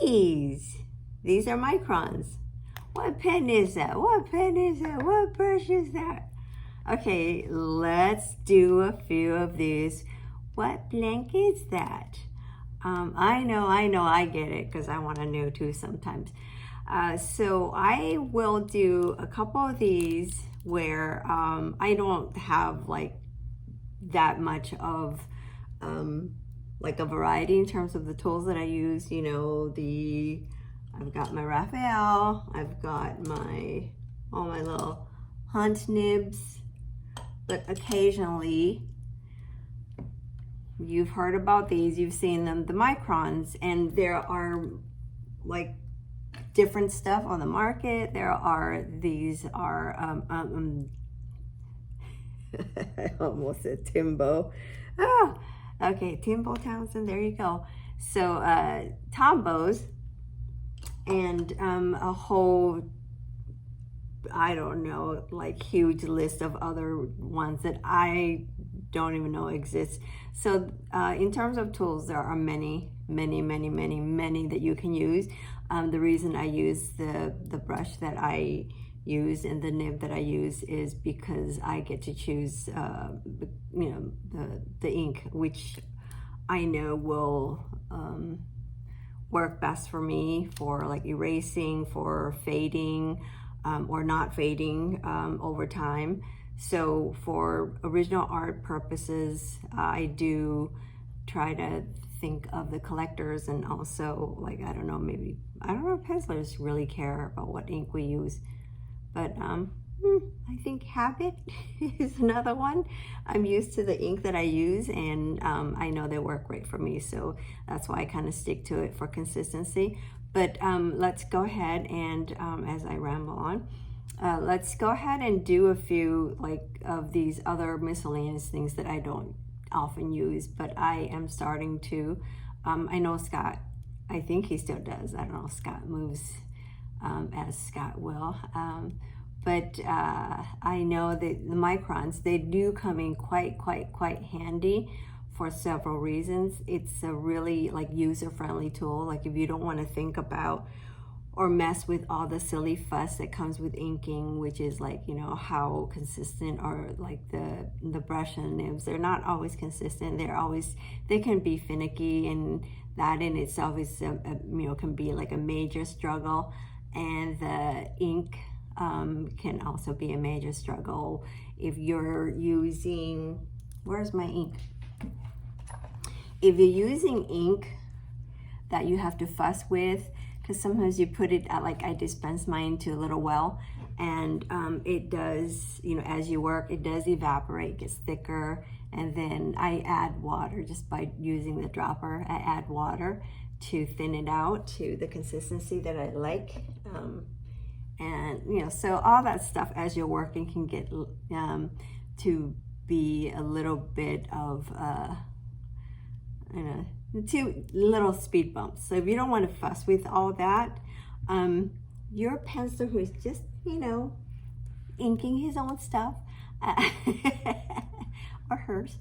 these. These are microns. What pen is that? What pen is that? What brush is that? Okay, let's do a few of these. What blank is that? I know, I get it because I want to know too sometimes. So I will do a couple of these where I don't have like that much of like a variety in terms of the tools that I use. You know, I've got my Raphael, I've got all my little hunt nibs, but occasionally you've heard about these, you've seen them, the microns, and there are like different stuff on the market. These are I almost said Timbo. Oh, okay, Timbo Townsend, there you go. So Tombos and a whole, I don't know, like huge list of other ones that I don't even know exist. So in terms of tools, there are many that you can use. The reason I use the brush that I use and the nib that I use is because I get to choose you know, the ink, which I know will work best for me for like erasing, for fading, or not fading over time. So for original art purposes, I do try to think of the collectors, and also like, I don't know if pencilers really care about what ink we use, but I think habit is another one. I'm used to the ink that I use, and I know they work great for me, so that's why I kind of stick to it for consistency. But let's go ahead and as I ramble on, let's go ahead and do a few like of these other miscellaneous things that I don't often use, but I am starting to. I know Scott, I think he still does. I don't know if Scott moves as Scott will. But I know that the microns, they do come in quite handy for several reasons. It's a really like user-friendly tool. Like if you don't want to think about or mess with all the silly fuss that comes with inking, which is like, you know, how consistent or like the brush and nibs, they're not always consistent. They can be finicky, and that in itself is you know, can be like a major struggle. And the ink can also be a major struggle if you're using, where's my ink? If you're using ink that you have to fuss with, because sometimes you put it at, like I dispense mine to a little well, and it does, you know, as you work, it does evaporate, gets thicker, and then I add water just by using the dropper. I add water to thin it out to the consistency that I like. And you know, so all that stuff as you're working can get to be a little bit of you know, two little speed bumps. So if you don't want to fuss with all that, your penciler who is just, you know, inking his own stuff or hers,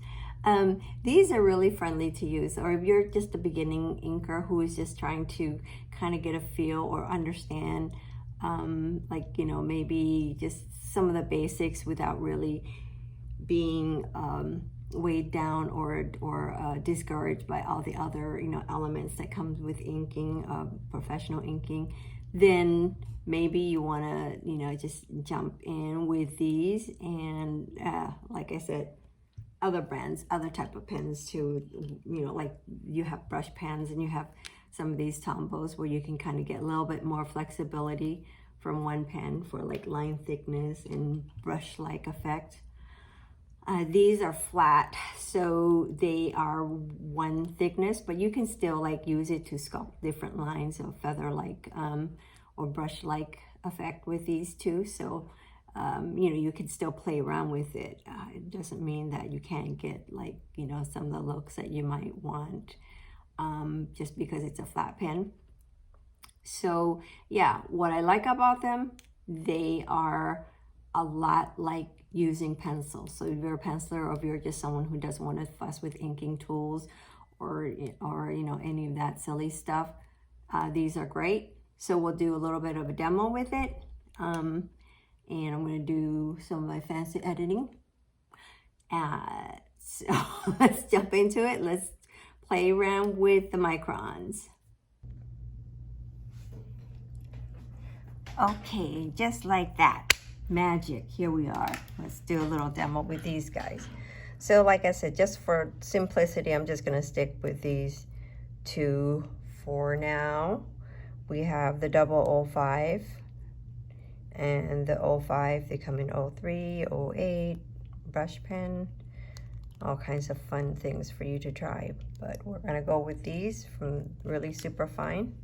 these are really friendly to use. Or if you're just a beginning inker who is just trying to kind of get a feel or understand, like, you know, maybe just some of the basics without really being weighed down or discouraged by all the other, you know, elements that comes with inking, professional inking, then maybe you want to, you know, just jump in with these. And like I said, other brands, other type of pens too, you know, like you have brush pens and you have some of these Tombos where you can kind of get a little bit more flexibility from one pen for like line thickness and brush-like effect. These are flat, so they are one thickness, but you can still like use it to sculpt different lines of feather-like or brush-like effect with these too. So you know, you can still play around with it. It doesn't mean that you can't get like, you know, some of the looks that you might want just because it's a flat pen. So yeah, what I like about them, they are a lot like using pencils. So if you're a penciler, or if you're just someone who doesn't want to fuss with inking tools or you know, any of that silly stuff, These are great. So we'll do a little bit of a demo with it. And I'm going to do some of my fancy editing. So let's jump into it. Let's play around with the microns. Okay, just like that. Magic. Here we are. Let's do a little demo with these guys. So like I said, just for simplicity, I'm just going to stick with these two for now. We have the double 05 and the 05. They come in 03, 08, brush pen, all kinds of fun things for you to try. But we're going to go with these from really super fine.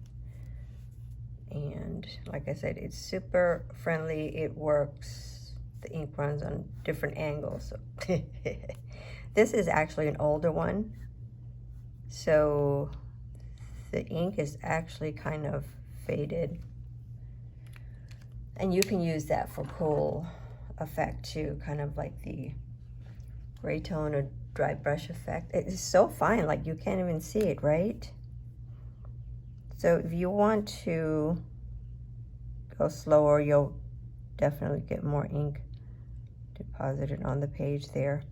And like I said, it's super friendly. It works. The ink runs on different angles. So this is actually an older one. So the ink is actually kind of faded. And you can use that for cool effect too, kind of like the gray tone or dry brush effect. It is so fine, like you can't even see it, right? So if you want to go slower, you'll definitely get more ink deposited on the page there.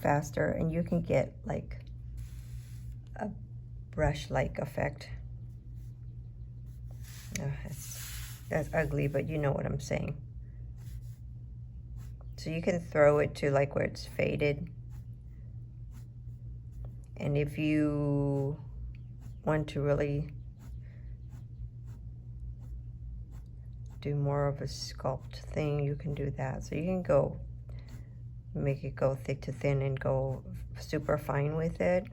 Faster, and you can get like a brush-like effect. That's ugly, but you know what I'm saying. So you can throw it to like where it's faded. And if you want to really do more of a sculpt thing, you can do that. So you can go make it go thick to thin and go super fine with it.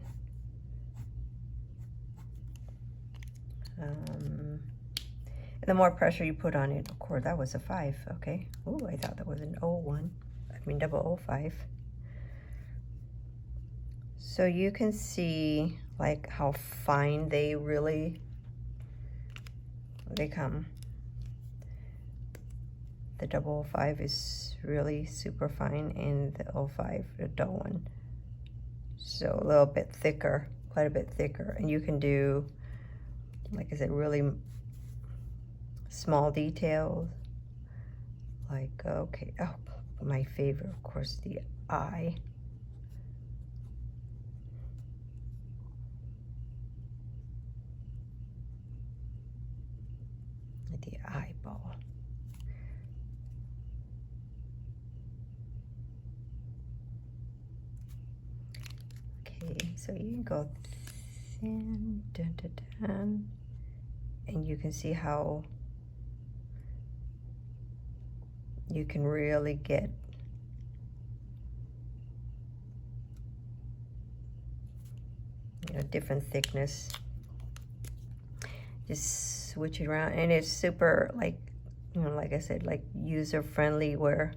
And the more pressure you put on it, of course, that was a 5, okay. Oh, I thought that was an 01. I mean double 05. So you can see like how fine they come. The double 05 is really super fine, and the 05, the dull one. So a little bit thicker, quite a bit thicker. And you can do, like I said, really small details. Like, okay, oh, my favorite, of course, the eye. The eyeball. Okay, so you can go thin, dun, dun, dun, and you can see how you can really get different thickness. Just switch it around, and it's super, like, like I said, like user friendly, where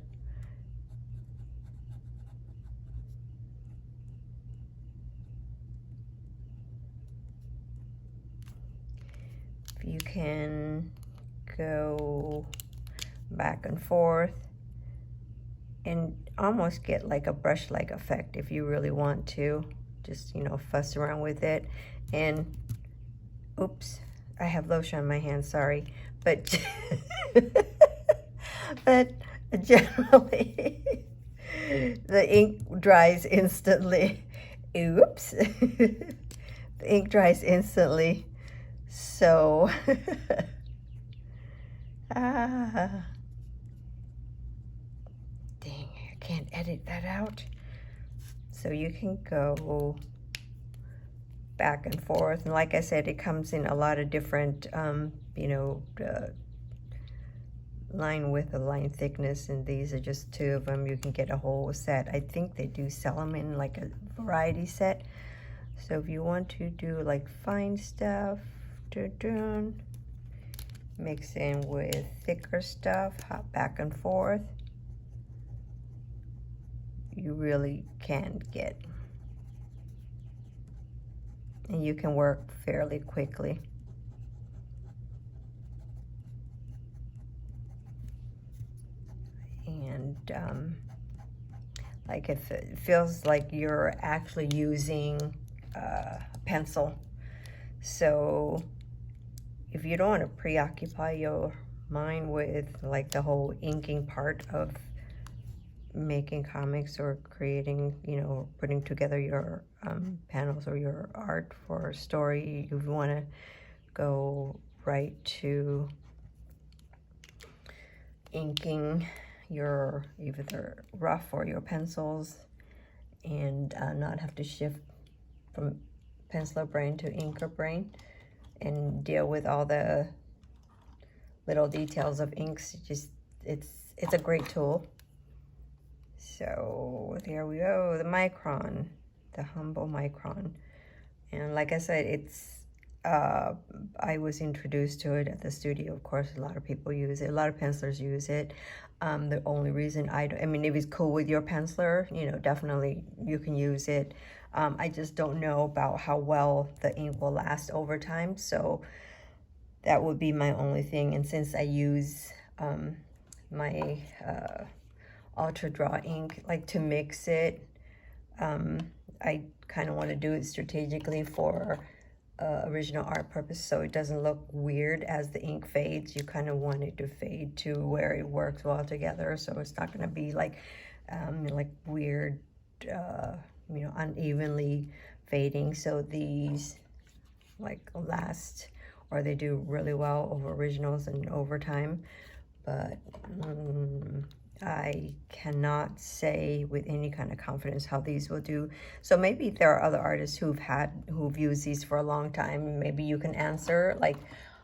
you can go back and forth and almost get like a brush-like effect if you really want to. Just, fuss around with it. And oops, I have lotion on my hands, sorry. But but generally the ink dries instantly. Oops. The ink dries instantly. So dang, I can't edit that out. So you can go back and forth, and like I said, it comes in a lot of different line width and line thickness, and these are just 2 of them. You can get a whole set. I think they do sell them in like a variety set. So if you want to do like fine stuff, mix in with thicker stuff, hop back and forth, you really can get, and you can work fairly quickly. And like if it feels like you're actually using a pencil So if you don't want to preoccupy your mind with like the whole inking part of making comics or creating, you know, putting together your panels or your art for a story, you want to go right to inking your either rough or your pencils, and not have to shift from penciler brain to inker brain and deal with all the little details of inks. Just it's a great tool. So there we go, the Micron, the humble Micron. And like I said, it's I was introduced to it at the studio. Of course, a lot of people use it. A lot of pencilers use it. The only reason I mean, if it's cool with your penciler, you know, definitely you can use it. I just don't know about how well the ink will last over time. So that would be my only thing. And since I use my Ultra Draw ink, like to mix it, I kind of want to do it strategically for original art purpose, so it doesn't look weird as the ink fades. You kind of want it to fade to where it works well together, so it's not going to be like weird, you know, unevenly fading. So these like last, or they do really well over originals and over time, but I cannot say with any kind of confidence how these will do. So maybe there are other artists who've used these for a long time. Maybe you can answer like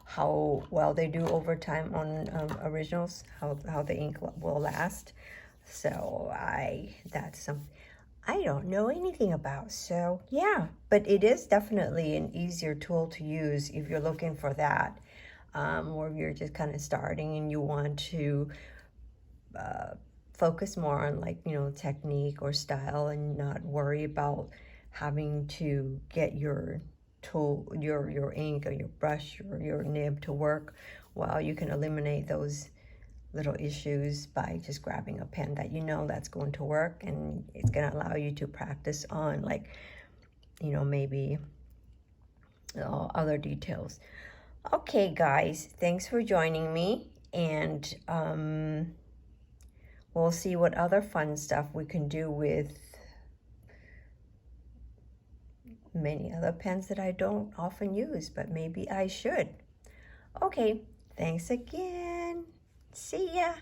how well they do over time on originals, how the ink will last. So that's something I don't know anything about. So yeah, but it is definitely an easier tool to use if you're looking for that, or if you're just kind of starting and you want to focus more on, like, you know, technique or style and not worry about having to get your tool, your ink or your brush or your nib to work. Well, you can eliminate those little issues by just grabbing a pen that you know that's going to work, and it's going to allow you to practice on, like, you know, maybe other details. Okay, guys, thanks for joining me, and we'll see what other fun stuff we can do with many other pens that I don't often use, but maybe I should. Okay, thanks again. See ya.